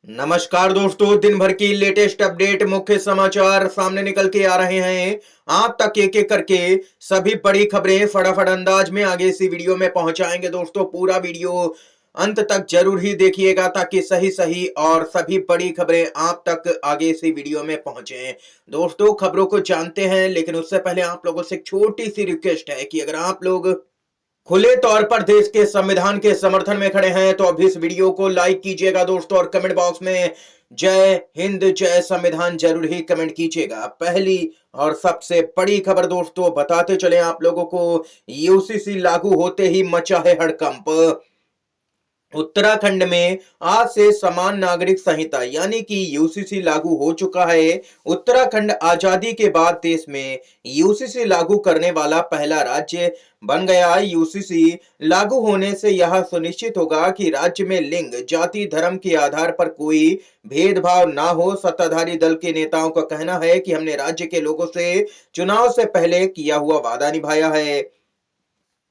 नमस्कार दोस्तों, दिन भर की लेटेस्ट अपडेट मुख्य समाचार सामने निकल के आ रहे हैं। आप तक एक एक करके सभी बड़ी खबरें फटाफट अंदाज में आगे इसी वीडियो में पहुंचाएंगे। दोस्तों पूरा वीडियो अंत तक जरूर ही देखिएगा ताकि सही सही और सभी बड़ी खबरें आप तक आगे इसी वीडियो में पहुंचे। दोस्तों खबरों को जानते हैं, लेकिन उससे पहले आप लोगों से एक छोटी सी रिक्वेस्ट है कि अगर आप लोग खुले तौर पर देश के संविधान के समर्थन में खड़े हैं तो अभी इस वीडियो को लाइक कीजिएगा दोस्तों, और कमेंट बॉक्स में जय हिंद जय संविधान जरूर ही कमेंट कीजिएगा। पहली और सबसे बड़ी खबर दोस्तों बताते चले आप लोगों को, यूसीसी लागू होते ही मचा है हड़कंप। उत्तराखंड में आज से समान नागरिक संहिता यानी कि यूसीसी लागू हो चुका है। उत्तराखंड आजादी के बाद देश में यूसीसी लागू करने वाला पहला राज्य बन गया। यूसीसी लागू होने से यह सुनिश्चित होगा कि राज्य में लिंग, जाति, धर्म के आधार पर कोई भेदभाव ना हो। सत्ताधारी दल के नेताओं का कहना है कि हमने राज्य के लोगों से चुनाव से पहले किया हुआ वादा निभाया है।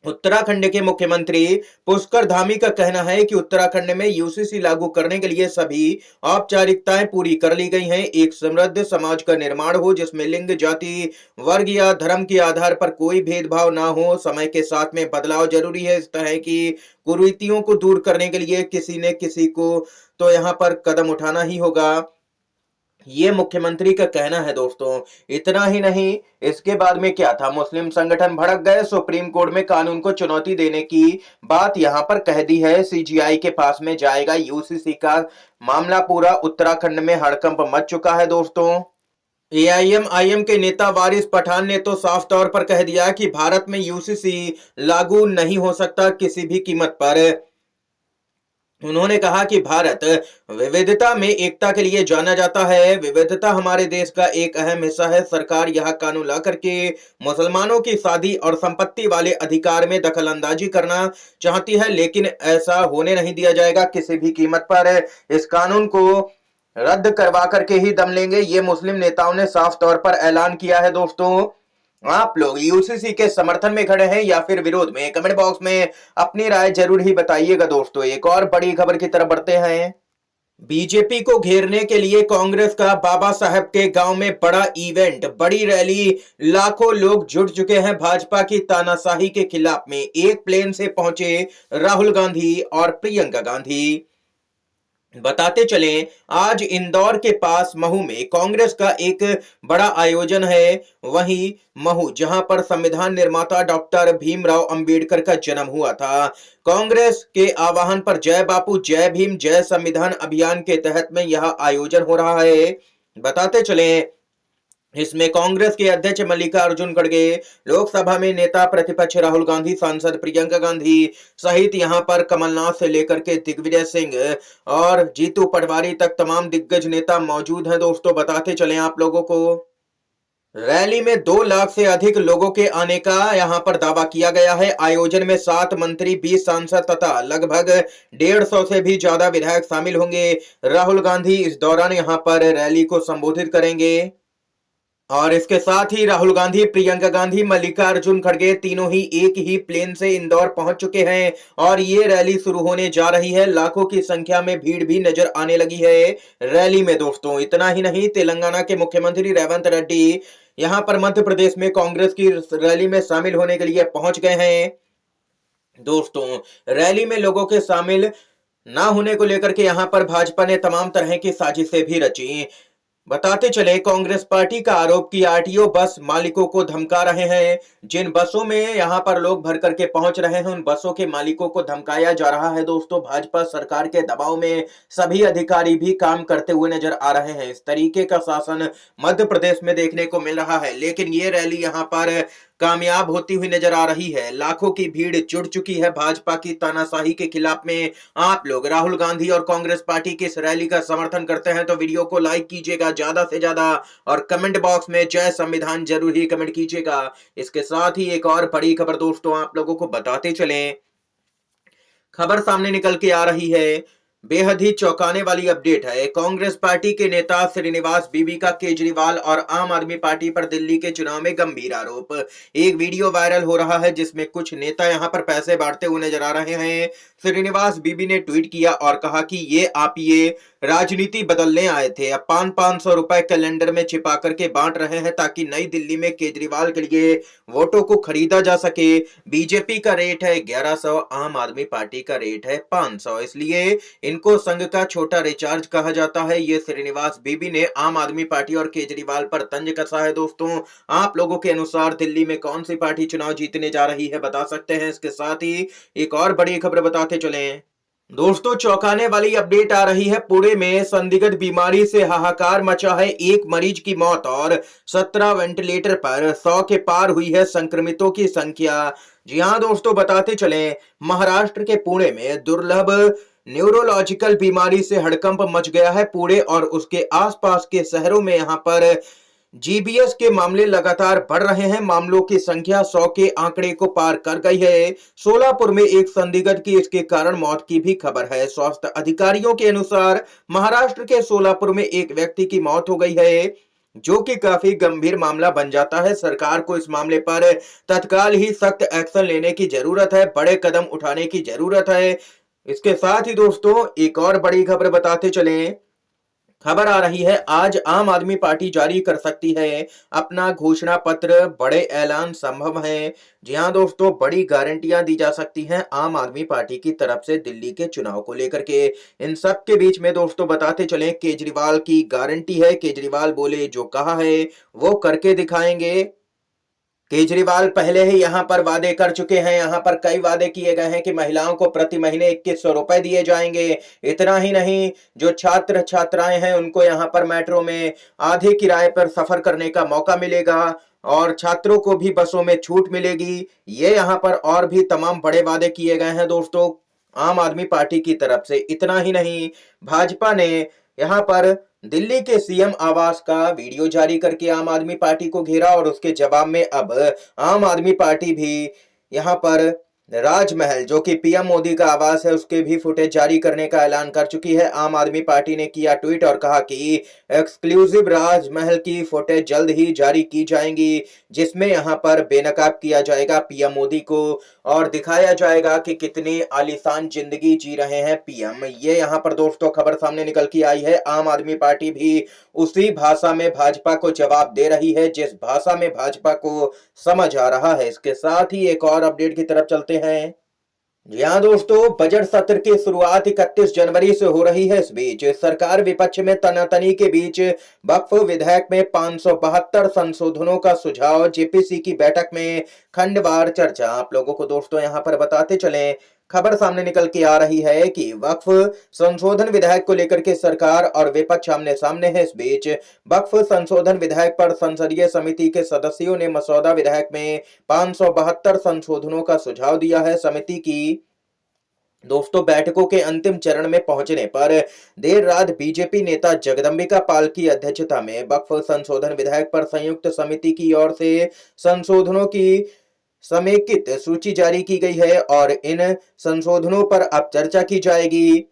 उत्तराखंड के मुख्यमंत्री पुष्कर धामी का कहना है कि उत्तराखंड में यूसीसी लागू करने के लिए सभी औपचारिकताएं पूरी कर ली गई हैं। एक समृद्ध समाज का निर्माण हो जिसमें लिंग, जाति, वर्ग या धर्म के आधार पर कोई भेदभाव ना हो। समय के साथ में बदलाव जरूरी है। इस तरह की कुरीतियों को दूर करने के लिए किसी न किसी को तो यहाँ पर कदम उठाना ही होगा, ये मुख्यमंत्री का कहना है दोस्तों। इतना ही नहीं, इसके बाद में क्या था, मुस्लिम संगठन भड़क गए। सुप्रीम कोर्ट में कानून को चुनौती देने की बात यहां पर कह दी है। सीजीआई के पास में जाएगा यूसीसी का मामला। पूरा उत्तराखंड में हड़कंप मच चुका है दोस्तों। एआईएमआईएम के नेता वारिस पठान ने तो साफ तौर पर कह दिया कि भारत में यूसीसी लागू नहीं हो सकता किसी भी कीमत पर। उन्होंने कहा कि भारत विविधता में एकता के लिए जाना जाता है। विविधता हमारे देश का एक अहम हिस्सा है। सरकार यह कानून ला करके मुसलमानों की शादी और संपत्ति वाले अधिकार में दखल अंदाजी करना चाहती है, लेकिन ऐसा होने नहीं दिया जाएगा किसी भी कीमत पर। इस कानून को रद्द करवा करके ही दम लेंगे, ये मुस्लिम नेताओं ने साफ तौर पर ऐलान किया है दोस्तों। आप लोग यूसीसी के समर्थन में खड़े हैं या फिर विरोध में, कमेंट बॉक्स में अपनी राय जरूर ही बताइएगा दोस्तों। एक और बड़ी खबर की तरफ बढ़ते हैं। बीजेपी को घेरने के लिए कांग्रेस का बाबा साहब के गांव में बड़ा इवेंट, बड़ी रैली, लाखों लोग जुट चुके हैं भाजपा की तानाशाही के खिलाफ में। एक प्लेन से पहुंचे राहुल गांधी और प्रियंका गांधी। बताते चलें, आज इंदौर के पास महू में कांग्रेस का एक बड़ा आयोजन है। वहीं महू जहां पर संविधान निर्माता डॉक्टर भीमराव अंबेडकर का जन्म हुआ था। कांग्रेस के आह्वान पर जय बापू जय भीम जय संविधान अभियान के तहत में यह आयोजन हो रहा है। बताते चलें, इसमें कांग्रेस के अध्यक्ष मल्लिकार्जुन खड़गे, लोकसभा में नेता प्रतिपक्ष राहुल गांधी, सांसद प्रियंका गांधी सहित यहां पर कमलनाथ से लेकर के दिग्विजय सिंह और जीतू पटवारी तक तमाम दिग्गज नेता मौजूद हैं दोस्तों। बताते चले आप लोगों को, रैली में 2 लाख से अधिक लोगों के आने का यहां पर दावा किया गया है। आयोजन में 7 मंत्री, 20 सांसद तथा लगभग 150 से भी ज्यादा विधायक शामिल होंगे। राहुल गांधी इस दौरान यहां पर रैली को संबोधित करेंगे। और इसके साथ ही राहुल गांधी, प्रियंका गांधी, मल्लिकार्जुन खड़गे तीनों ही एक ही प्लेन से इंदौर पहुंच चुके हैं और ये रैली शुरू होने जा रही है। लाखों की संख्या में भीड़ भी नजर आने लगी है रैली में दोस्तों। इतना ही नहीं, तेलंगाना के मुख्यमंत्री रेवंत रेड्डी यहां पर मध्य प्रदेश में कांग्रेस की रैली में शामिल होने के लिए पहुंच गए हैं दोस्तों। रैली में लोगों के शामिल ना होने को लेकर के यहां पर भाजपा ने तमाम तरह की साजिशें भी रची। बताते चले, कांग्रेस पार्टी का आरोप कि आरटीओ बस मालिकों को धमका रहे हैं। जिन बसों में यहां पर लोग भर करके पहुंच रहे हैं उन बसों के मालिकों को धमकाया जा रहा है दोस्तों। भाजपा सरकार के दबाव में सभी अधिकारी भी काम करते हुए नजर आ रहे हैं। इस तरीके का शासन मध्य प्रदेश में देखने को मिल रहा है, लेकिन ये रैली यहां पर कामयाब होती हुई नजर आ रही है। लाखों की भीड़ जुट चुकी है भाजपा की तानाशाही के खिलाफ में। आप लोग राहुल गांधी और कांग्रेस पार्टी की इस रैली का समर्थन करते हैं तो वीडियो को लाइक कीजिएगा ज्यादा से ज्यादा, और कमेंट बॉक्स में जय संविधान जरूर ही कमेंट कीजिएगा। इसके साथ ही एक और बड़ी खबर दोस्तों आप लोगों को बताते चलें, खबर सामने निकल के आ रही है। बेहद ही चौंकाने वाली अपडेट है। कांग्रेस पार्टी के नेता श्रीनिवास बीवी का केजरीवाल और आम आदमी पार्टी पर दिल्ली के चुनाव में गंभीर आरोप। एक वीडियो वायरल हो रहा है जिसमें कुछ नेता यहां पर पैसे बांटते हुए नजर आ रहे हैं। श्रीनिवास बीवी ने ट्वीट किया और कहा कि ये राजनीति बदलने आए थे, अब 500 रुपए कैलेंडर में छिपा करके बांट रहे हैं ताकि नई दिल्ली में केजरीवाल के लिए वोटों को खरीदा जा सके। बीजेपी का रेट है 1100, आम आदमी पार्टी का रेट है 500, इसलिए इनको संघ का छोटा रिचार्ज कहा जाता है। ये श्रीनिवास बीबी ने आम आदमी पार्टी और केजरीवाल पर तंज कसा है। दोस्तों, आप लोगों के अनुसार दिल्ली में कौन सी पार्टी चुनाव जीतने जा रही है, बता सकते हैं। इसके साथ ही एक और बड़ी खबर बताते चलें। दोस्तों, चौंकाने वाली अपडेट आ रही है। पुणे में संदिग्ध बीमारी से हाहाकार मचा है, एक मरीज की मौत और 17 वेंटिलेटर पर, 100 के पार हुई है संक्रमितों की संख्या। जी हां दोस्तों, बताते चलें, महाराष्ट्र के पुणे में दुर्लभ न्यूरोलॉजिकल बीमारी से हड़कंप मच गया है। पुणे और उसके आसपास के शहरों में यहां पर जीबीएस के मामले लगातार बढ़ रहे हैं। मामलों की संख्या 100 के आंकड़े को पार कर गई है। सोलापुर में एक संदिग्ध की इसके कारण मौत की भी खबर है। स्वास्थ्य अधिकारियों के अनुसार महाराष्ट्र के सोलापुर में एक व्यक्ति की मौत हो गई है, जो कि काफी गंभीर मामला बन जाता है। सरकार को इस मामले पर तत्काल ही सख्त एक्शन लेने की जरूरत है, बड़े कदम उठाने की जरूरत है। इसके साथ ही दोस्तों, एक और बड़ी खबर बताते चलें। खबर आ रही है, आज आम आदमी पार्टी जारी कर सकती है अपना घोषणा पत्र, बड़े ऐलान संभव है। जी हां दोस्तों, बड़ी गारंटियां दी जा सकती हैं आम आदमी पार्टी की तरफ से दिल्ली के चुनाव को लेकर के। इन सब के बीच में दोस्तों बताते चलें, केजरीवाल की गारंटी है। केजरीवाल बोले जो कहा है वो करके दिखाएंगे। केजरीवाल पहले ही यहां पर वादे कर चुके हैं। यहां पर कई वादे किए गए हैं कि महिलाओं को प्रति महीने 2100 रुपए दिए जाएंगे। इतना ही नहीं, जो छात्र छात्राएं हैं उनको यहां पर मेट्रो में आधे किराए पर सफर करने का मौका मिलेगा और छात्रों को भी बसों में छूट मिलेगी। ये यहां पर और भी तमाम बड़े वादे किए गए हैं दोस्तों आम आदमी पार्टी की तरफ से। इतना ही नहीं, भाजपा ने यहां पर दिल्ली के सीएम आवास का वीडियो जारी करके आम आदमी पार्टी को घेरा और उसके जवाब में अब आम आदमी पार्टी भी यहां पर राजमहल, जो कि पीएम मोदी का आवास है, उसके भी फुटेज जारी करने का ऐलान कर चुकी है। आम आदमी पार्टी ने किया ट्वीट और कहा कि एक्सक्लूसिव राजमहल की फुटेज जल्द ही जारी की जाएंगी, जिसमें यहां पर बेनकाब किया जाएगा पीएम मोदी को और दिखाया जाएगा कि कितनी आलीशान जिंदगी जी रहे हैं पीएम। ये यहां पर दोस्तों खबर सामने निकल के आई है। आम आदमी पार्टी भी उसी भाषा में भाजपा को जवाब दे रही है जिस भाषा में भाजपा को समझ आ रहा है। इसके साथ ही एक और अपडेट की तरफ चलते हैं। जी हाँ दोस्तों, बजट सत्र की शुरुआत 31 जनवरी से हो रही है। इस बीच सरकार विपक्ष में तनातनी के बीच वक्फ विधेयक में 572 संशोधनों का सुझाव, जेपीसी की बैठक में खंडवार चर्चा। आप लोगों को दोस्तों यहां पर बताते चलें, खबर सामने निकल के आ रही है कि वक्फ संशोधन विधेयक को लेकर के सरकार और विपक्ष आमने सामने है। इस बीच वक्फ संशोधन विधेयक पर संसदीय समिति के सदस्यों ने मसौदा विधेयक में 572 संशोधनों का सुझाव दिया है। समिति की दोस्तों बैठकों के अंतिम चरण में पहुंचने पर देर रात बीजेपी नेता जगदंबिका पाल की अध्यक्षता में वक्फ संशोधन विधेयक पर संयुक्त समिति की ओर से संशोधनों की समेकित सूची जारी की गई है और इन संशोधनों पर अब चर्चा की जाएगी।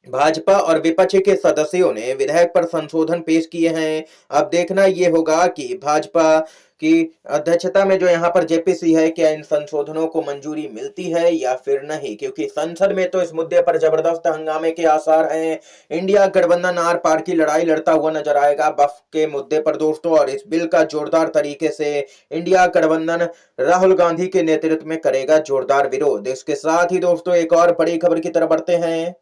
भाजपा और विपक्ष के सदस्यों ने विधेयक पर संशोधन पेश किए हैं। अब देखना यह होगा कि भाजपा की अध्यक्षता में जो यहाँ पर जेपीसी है, क्या इन संशोधनों को मंजूरी मिलती है या फिर नहीं, क्योंकि संसद में तो इस मुद्दे पर जबरदस्त हंगामे के आसार हैं। इंडिया गठबंधन आर पार की लड़ाई लड़ता हुआ नजर आएगा वक्फ के मुद्दे पर दोस्तों, और इस बिल का जोरदार तरीके से इंडिया गठबंधन राहुल गांधी के नेतृत्व में करेगा जोरदार विरोध। इसके साथ ही दोस्तों एक और बड़ी खबर की तरफ बढ़ते हैं।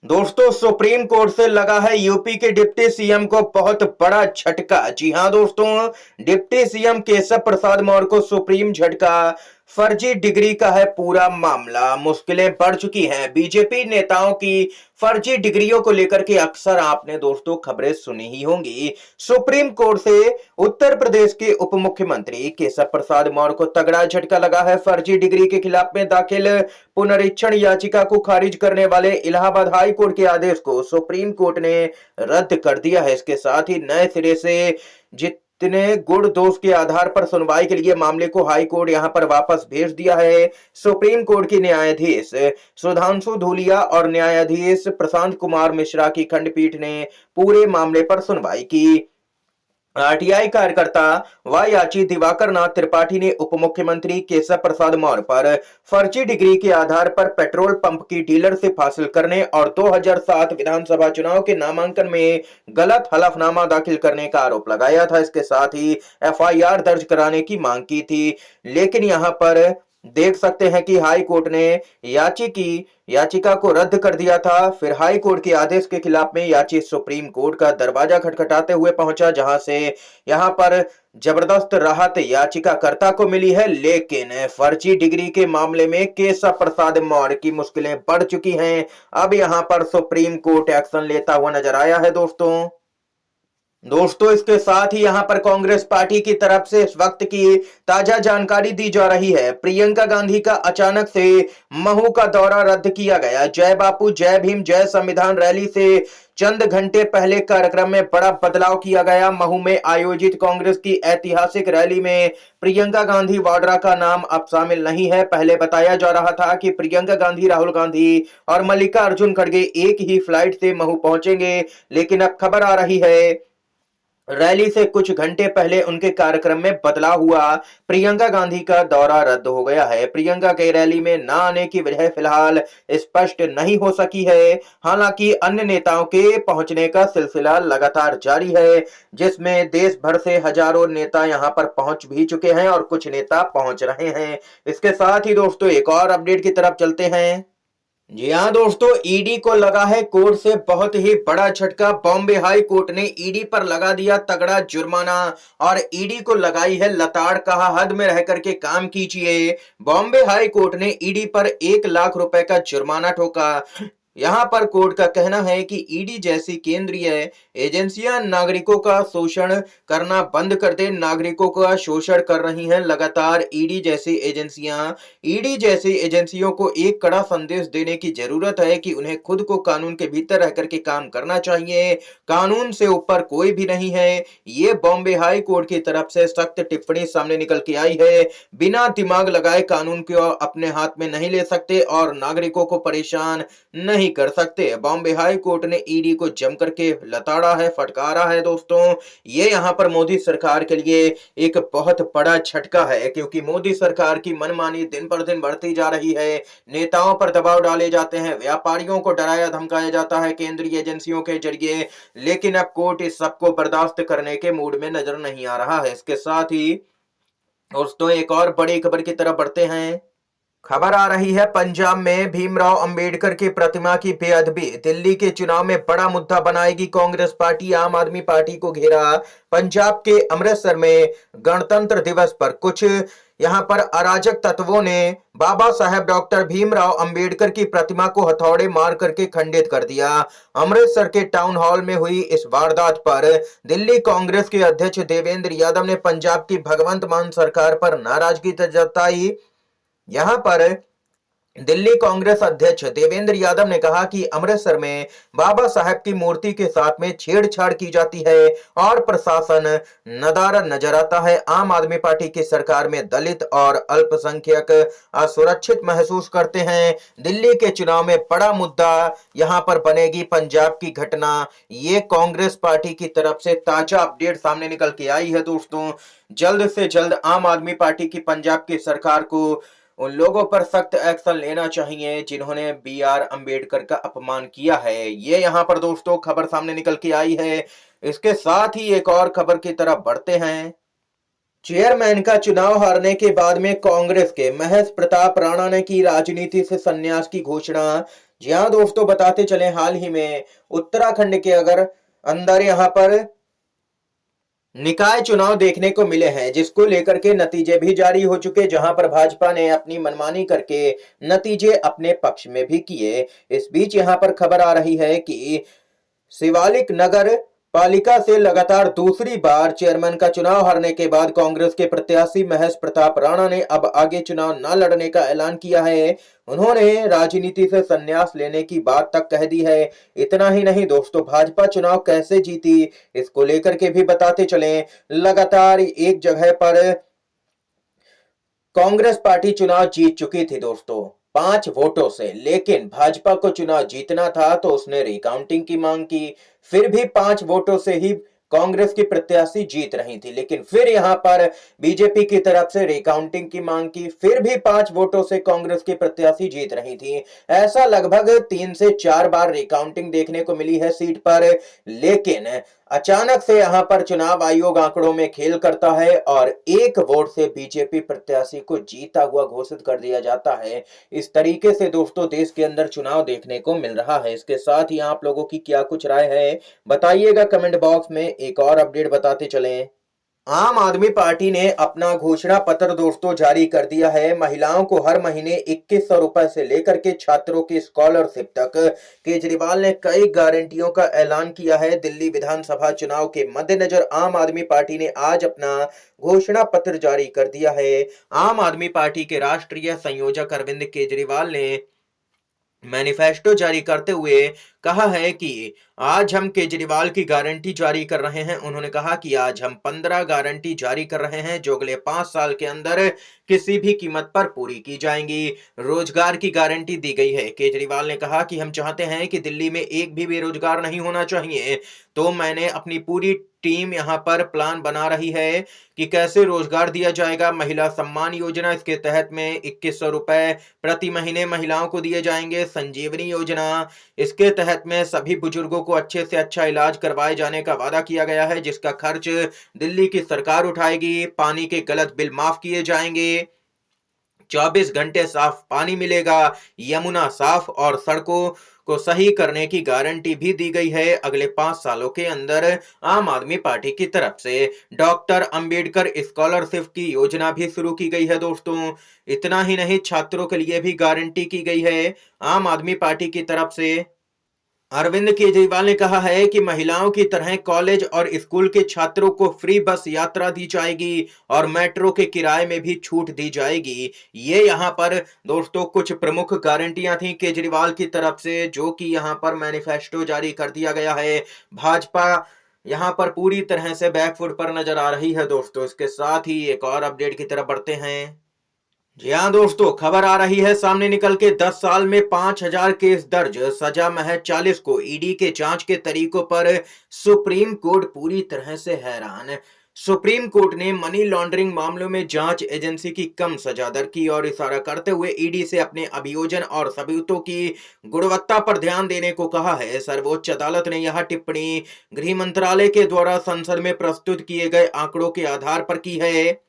दोस्तों, सुप्रीम कोर्ट से लगा है यूपी के डिप्टी सीएम को बहुत बड़ा झटका। जी हां दोस्तों, डिप्टी सीएम केशव प्रसाद मौर्य को सुप्रीम झटका। फर्जी डिग्री का है पूरा मामला, मुश्किलें बढ़ चुकी हैं। बीजेपी नेताओं की फर्जी डिग्रियों को लेकर के अक्सर आपने दोस्तों खबरें सुनी ही होंगी। सुप्रीम कोर्ट से उत्तर प्रदेश के उप मुख्यमंत्री केशव प्रसाद मौर्य को तगड़ा झटका लगा है। फर्जी डिग्री के खिलाफ में दाखिल पुनरीक्षण याचिका को खारिज करने वाले इलाहाबाद हाई कोर्ट के आदेश को सुप्रीम कोर्ट ने रद्द कर दिया है। इसके साथ ही नए सिरे से ने गुण दोष के आधार पर सुनवाई के लिए मामले को हाई कोर्ट यहां पर वापस भेज दिया है। सुप्रीम कोर्ट की न्यायाधीश सुधांशु धूलिया और न्यायाधीश प्रशांत कुमार मिश्रा की खंडपीठ ने पूरे मामले पर सुनवाई की। आरटीआई कार्यकर्ता व याची दिवाकर नाथ त्रिपाठी ने उप मुख्यमंत्री केशव प्रसाद मौर्य पर फर्जी डिग्री के आधार पर पेट्रोल पंप की डीलरशिप हासिल करने और 2007 विधानसभा चुनाव के नामांकन में गलत हलफनामा दाखिल करने का आरोप लगाया था। इसके साथ ही एफआईआर दर्ज कराने की मांग की थी, लेकिन यहां पर देख सकते हैं कि हाई कोर्ट ने याचिका को रद्द कर दिया था। फिर हाई कोर्ट के आदेश के खिलाफ में याची सुप्रीम कोर्ट का दरवाजा खटखटाते हुए पहुंचा, जहां से यहां पर जबरदस्त राहत याचिकाकर्ता को मिली है। लेकिन फर्जी डिग्री के मामले में केशव प्रसाद मौर्य की मुश्किलें बढ़ चुकी हैं। अब यहां पर सुप्रीम कोर्ट एक्शन लेता हुआ नजर आया है दोस्तों इसके साथ ही यहां पर कांग्रेस पार्टी की तरफ से इस वक्त की ताजा जानकारी दी जा रही है। प्रियंका गांधी का अचानक से महू का दौरा रद्द किया गया। जय बापू जय भीम जय संविधान रैली से चंद घंटे पहले कार्यक्रम में बड़ा बदलाव किया गया। महू में आयोजित कांग्रेस की ऐतिहासिक रैली में प्रियंका गांधी वाड्रा का नाम अब शामिल नहीं है। पहले बताया जा रहा था कि प्रियंका गांधी, राहुल गांधी और मल्लिकार्जुन खड़गे एक ही फ्लाइट से महू पहुंचेंगे, लेकिन अब खबर आ रही है रैली से कुछ घंटे पहले उनके कार्यक्रम में बदलाव हुआ। प्रियंका गांधी का दौरा रद्द हो गया है। प्रियंका के रैली में न आने की वजह फिलहाल स्पष्ट नहीं हो सकी है। हालांकि अन्य नेताओं के पहुंचने का सिलसिला लगातार जारी है, जिसमें देश भर से हजारों नेता यहां पर पहुंच भी चुके हैं और कुछ नेता पहुंच रहे हैं। इसके साथ ही दोस्तों एक और अपडेट की तरफ चलते हैं। जी हाँ दोस्तों, ईडी को लगा है कोर्ट से बहुत ही बड़ा झटका। बॉम्बे हाई कोर्ट ने ईडी पर लगा दिया तगड़ा जुर्माना और ईडी को लगाई है लताड़। कहा हद में रह करके काम कीजिए। बॉम्बे हाई कोर्ट ने ईडी पर 1 लाख रुपए का जुर्माना ठोका। यहां पर कोर्ट का कहना है कि ईडी जैसी केंद्रीय एजेंसियां नागरिकों का शोषण करना बंद कर दे। नागरिकों का शोषण कर रही हैं लगातार ईडी जैसी एजेंसियों को एक कड़ा संदेश देने की जरूरत है कि उन्हें खुद को कानून के भीतर रह करके काम करना चाहिए। कानून से ऊपर कोई भी नहीं है। ये बॉम्बे हाई कोर्ट की तरफ से सख्त टिप्पणी सामने निकल के आई है। बिना दिमाग लगाए कानून को अपने हाथ में नहीं ले सकते और नागरिकों को परेशान नहीं कर सकते। बॉम्बे हाई कोर्ट ने ईडी को जम करके लताड़ा है, फटकारा है दोस्तों। ये यहां पर मोदी सरकार के लिए एक बहुत बड़ा झटका है, क्योंकि मोदी सरकार की मनमानी दिन पर दिन बढ़ती जा रही है। नेताओं पर दबाव डाले जाते हैं, व्यापारियों को डराया धमकाया जाता है केंद्रीय एजेंसियों के जरिए, लेकिन अब कोर्ट इस सबको बर्दाश्त करने के मूड में नजर नहीं आ रहा है। इसके साथ ही दोस्तों एक और बड़ी खबर की तरफ बढ़ते हैं। खबर आ रही है पंजाब में भीमराव अंबेडकर की प्रतिमा की बेअदबी दिल्ली के चुनाव में बड़ा मुद्दा बनाएगी कांग्रेस पार्टी। आम आदमी पार्टी को घेरा। पंजाब के अमृतसर में गणतंत्र दिवस पर कुछ यहां पर अराजक तत्वों ने बाबा साहेब डॉक्टर भीमराव अंबेडकर की प्रतिमा को हथौड़े मार करके खंडित कर दिया। अमृतसर के टाउन हॉल में हुई इस वारदात पर दिल्ली कांग्रेस के अध्यक्ष देवेंद्र यादव ने पंजाब की भगवंत मान सरकार पर नाराजगी जताई। यहां पर दिल्ली कांग्रेस अध्यक्ष देवेंद्र यादव ने कहा कि अमृतसर में बाबा साहेब की मूर्ति के साथ में छेड़छाड़ की जाती है और प्रशासन नदारद नजर आता है। आम आदमी पार्टी की सरकार में दलित और अल्पसंख्यक असुरक्षित महसूस करते हैं। दिल्ली के चुनाव में बड़ा मुद्दा यहां पर बनेगी पंजाब की घटना। ये कांग्रेस पार्टी की तरफ से ताजा अपडेट सामने निकल के आई है दोस्तों। जल्द से जल्द आम आदमी पार्टी की पंजाब की सरकार को उन लोगों पर सख्त एक्शन लेना चाहिए जिन्होंने बी.आर. अंबेडकर का अपमान किया है। ये यहाँ पर दोस्तों खबर सामने निकल के आई है। इसके साथ ही एक और खबर की तरफ बढ़ते हैं। चेयरमैन का चुनाव हारने के बाद में कांग्रेस के महेश प्रताप राणा ने की राजनीति से संन्यास की घोषणा। जी हाँ दोस्तों, बताते चले हाल ही में उत्तराखंड के अंदर यहाँ पर निकाय चुनाव देखने को मिले हैं, जिसको लेकर के नतीजे भी जारी हो चुके, जहां पर भाजपा ने अपनी मनमानी करके नतीजे अपने पक्ष में भी किए। इस बीच यहां पर खबर आ रही है कि शिवालिक नगर पालिका से लगातार दूसरी बार चेयरमैन का चुनाव हारने के बाद कांग्रेस के प्रत्याशी महेश प्रताप राणा ने अब आगे चुनाव न लड़ने का ऐलान किया है। उन्होंने राजनीति से संन्यास लेने की बात तक कह दी है। इतना ही नहीं दोस्तों, भाजपा चुनाव कैसे जीती इसको लेकर के भी बताते चलें। लगातार एक जगह पर कांग्रेस पार्टी चुनाव जीत चुकी थी दोस्तों 5 वोटों से, लेकिन भाजपा को चुनाव जीतना था तो उसने रिकाउंटिंग की मांग की। फिर भी 5 वोटों से ही कांग्रेस की प्रत्याशी जीत रही थी, लेकिन फिर यहां पर बीजेपी की तरफ से रिकाउंटिंग की मांग की, फिर भी 5 वोटों से कांग्रेस की प्रत्याशी जीत रही थी। ऐसा लगभग 3 से 4 बार रिकाउंटिंग देखने को मिली है सीट पर, लेकिन अचानक से यहां पर चुनाव आयोग आंकड़ों में खेल करता है और 1 वोट से बीजेपी प्रत्याशी को जीता हुआ घोषित कर दिया जाता है। इस तरीके से दोस्तों देश के अंदर चुनाव देखने को मिल रहा है। इसके साथ ही आप लोगों की क्या कुछ राय है बताइएगा कमेंट बॉक्स में। एक और अपडेट बताते चलें। आम आदमी पार्टी ने अपना घोषणा पत्र दोस्तों जारी कर दिया है। महिलाओं को हर महीने 2100 रुपए से लेकर के छात्रों की स्कॉलरशिप तक केजरीवाल ने कई गारंटियों का ऐलान किया है। दिल्ली विधानसभा चुनाव के मद्देनजर आम आदमी पार्टी ने आज अपना घोषणा पत्र जारी कर दिया है। आम आदमी पार्टी के राष्ट्रीय संयोजक अरविंद केजरीवाल ने मैनिफेस्टो जारी करते हुए कहा है कि आज हम केजरीवाल की गारंटी जारी कर रहे हैं। उन्होंने कहा कि आज हम 15 गारंटी जारी कर रहे हैं जो अगले 5 साल के अंदर किसी भी कीमत पर पूरी की जाएंगी। रोजगार की गारंटी दी गई है। केजरीवाल ने कहा कि हम चाहते हैं कि दिल्ली में एक भी बेरोजगार नहीं होना चाहिए, तो मैंने अपनी पूरी टीम यहां पर प्लान बना रही है कि कैसे रोजगार दिया जाएगा। महिला सम्मान योजना, इसके तहत में 2100 रुपए प्रति महीने महिलाओं को दिए जाएंगे। संजीवनी योजना, इसके तहत में सभी बुजुर्गों को अच्छे से अच्छा इलाज करवाए जाने का वादा किया गया है, जिसका खर्च दिल्ली की सरकार उठाएगी। पानी के गलत बिल माफ किए जाएंगे। 24 घंटे साफ पानी मिलेगा। यमुना साफ और सड़कों को सही करने की गारंटी भी दी गई है। अगले 5 सालों के अंदर आम आदमी पार्टी की तरफ से डॉक्टर अंबेडकर स्कॉलरशिप की योजना भी शुरू की गई है दोस्तों। इतना ही नहीं, छात्रों के लिए भी गारंटी की गई है आम आदमी पार्टी की तरफ से। अरविंद केजरीवाल ने कहा है कि महिलाओं की तरह कॉलेज और स्कूल के छात्रों को फ्री बस यात्रा दी जाएगी और मेट्रो के किराए में भी छूट दी जाएगी। ये यहाँ पर दोस्तों कुछ प्रमुख गारंटियां थी केजरीवाल की तरफ से, जो कि यहाँ पर मैनिफेस्टो जारी कर दिया गया है। भाजपा यहाँ पर पूरी तरह से बैकफुट पर नजर आ रही है दोस्तों। इसके साथ ही एक और अपडेट की तरफ बढ़ते हैं। जी हाँ दोस्तों, खबर आ रही है सामने निकल के 10 साल में 5000 केस दर्ज, सजा महज 40 को। ईडी के जांच के तरीकों पर सुप्रीम कोर्ट पूरी तरह से हैरान। सुप्रीम कोर्ट ने मनी लॉन्ड्रिंग मामलों में जांच एजेंसी की कम सजा दर की और इशारा करते हुए ईडी से अपने अभियोजन और सबूतों की गुणवत्ता पर ध्यान देने को कहा है। सर्वोच्च अदालत ने यह टिप्पणी गृह मंत्रालय के द्वारा संसद में प्रस्तुत किए गए आंकड़ों के आधार पर की है।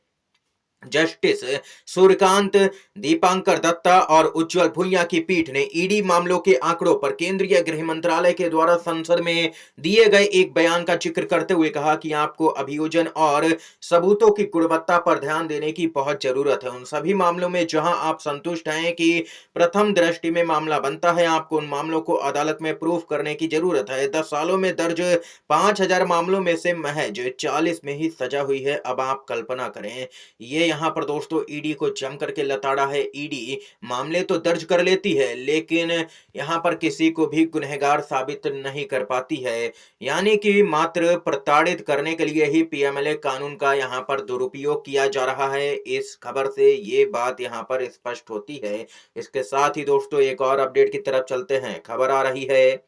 जस्टिस सूर्यकांत, दीपांकर दत्ता और उज्जवल भुइया की पीठ ने ईडी मामलों के आंकड़ों पर केंद्रीय गृह मंत्रालय के द्वारा संसद में दिए गए एक बयान का जिक्र करते हुए कहा कि आपको अभियोजन और सबूतों की गुणवत्ता पर ध्यान देने की बहुत जरूरत है। उन सभी मामलों में जहां आप संतुष्ट हैं कि प्रथम दृष्टि में मामला बनता है, आपको उन मामलों को अदालत में प्रूफ करने की जरूरत है। 10 सालों में दर्ज 5000 मामलों में से महज 40 में ही सजा हुई है। अब आप कल्पना करें, ये यहाँ पर दोस्तों ईडी को जम करके लताड़ा है। ईडी मामले तो दर्ज कर लेती है, लेकिन यहाँ पर किसी को भी गुनहगार साबित नहीं कर पाती है। यानी कि मात्र प्रताड़ित करने के लिए ही पीएमएलए कानून का यहाँ पर दुरुपयोग किया जा रहा है। इस खबर से ये बात यहाँ पर स्पष्ट होती है। इसके साथ ही दोस्तों एक और अपडेट की तरफ चलते हैं। खबर आ रही है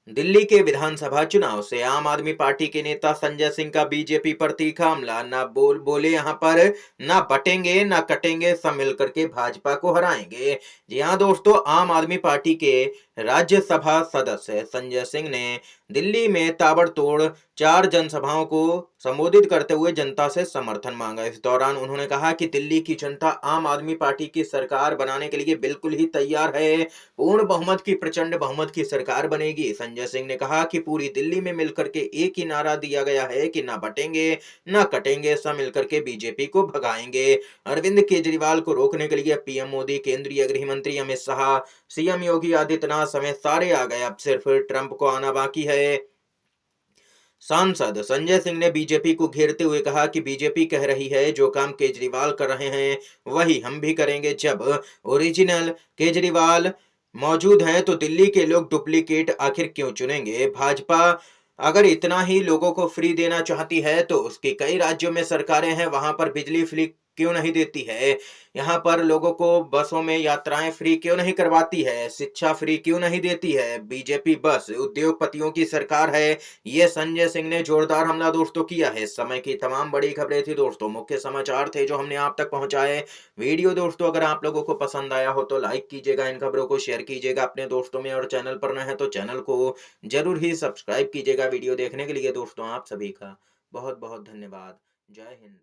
दिल्ली के विधानसभा चुनाव से आम आदमी पार्टी के नेता संजय सिंह का बीजेपी पर तीखा हमला। ना बोले यहाँ पर ना बटेंगे ना कटेंगे, सब मिलकर के भाजपा को हराएंगे। जी हाँ दोस्तों, आम आदमी पार्टी के राज्यसभा सदस्य संजय सिंह ने दिल्ली में ताबड़तोड़ 4 जनसभाओं को संबोधित करते हुए जनता से समर्थन मांगा। इस दौरान उन्होंने कहा कि दिल्ली की जनता आम आदमी पार्टी की सरकार बनाने के लिए बिल्कुल ही तैयार है। पूर्ण बहुमत की, प्रचंड बहुमत की सरकार बनेगी। संजय सिंह ने कहा कि पूरी दिल्ली में मिलकर के एक ही नारा दिया गया है कि ना बटेंगे ना कटेंगे, सब मिलकर के बीजेपी को भगाएंगे। अरविंद केजरीवाल को रोकने के लिए पीएम मोदी, केंद्रीय गृह मंत्री अमित शाह, सीएम योगी आदित्यनाथ समेत सारे आ गए। अब सिर्फ ट्रंप को आना बाकी है। सांसद संजय सिंह ने बीजेपी को घेरते हुए कहा कि बीजेपी कह रही है जो काम केजरीवाल कर रहे हैं वही हम भी करेंगे। जब ओरिजिनल केजरीवाल मौजूद है तो दिल्ली के लोग डुप्लीकेट आखिर क्यों चुनेंगे? भाजपा अगर इतना ही लोगों को फ्री देना चाहती है तो उसके कई राज्यों में सरकारें हैं, वहां पर बिजली फ्री क्यों नहीं देती है? यहाँ पर लोगों को बसों में यात्राएं फ्री क्यों नहीं करवाती है? शिक्षा फ्री क्यों नहीं देती है? बीजेपी बस उद्योगपतियों की सरकार है। ये संजय सिंह ने जोरदार हमला दोस्तों किया है। इस समय की तमाम बड़ी खबरें थी दोस्तों, मुख्य समाचार थे जो हमने आप तक पहुंचाए। वीडियो दोस्तों अगर आप लोगों को पसंद आया हो तो लाइक कीजिएगा, इन खबरों को शेयर कीजिएगा अपने दोस्तों में, और चैनल पर नए हैं तो चैनल को जरूर ही सब्सक्राइब कीजिएगा। वीडियो देखने के लिए दोस्तों आप सभी का बहुत बहुत धन्यवाद। जय हिंद।